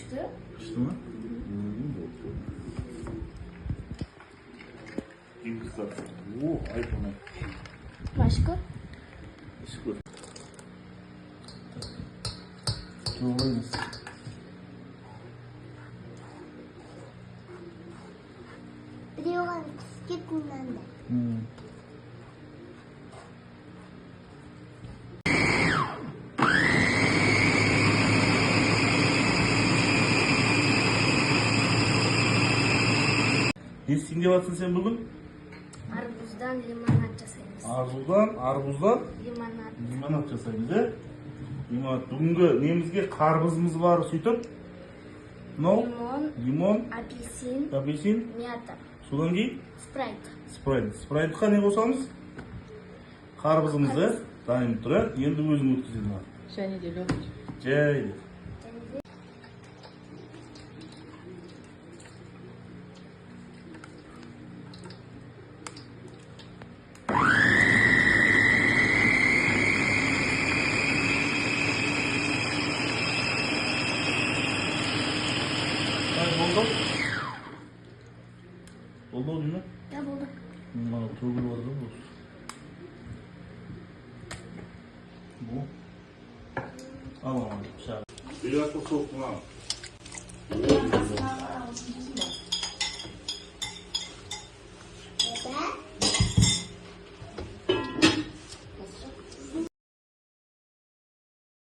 pişti. Pişti mi? İyi kızarttın. Oo, ayıp ona. Başka? Şükür. Doğruyuz. Bir de yoğan gitmeden de. Ne sin devatsın sen bugün? Arbuzdan limonat жасаймыз. Arbuzdan Limonat. limonat жасаймыз, he? Limonat. Бүгінгі немізге қарбызымыз бар сөйтіп. Мынау лимон, апельсин, Мята. содан кейін Спрайт. Спрайтқа не қосамыз? Қарбызымызды дайын тұр, енді өзің өткізеді. Және де лед. Жайды. Oldu değil mi? Ya bulduk. Bana tövbe var da bu. Bu. Al ama şahane. Biraz da soğuk mu?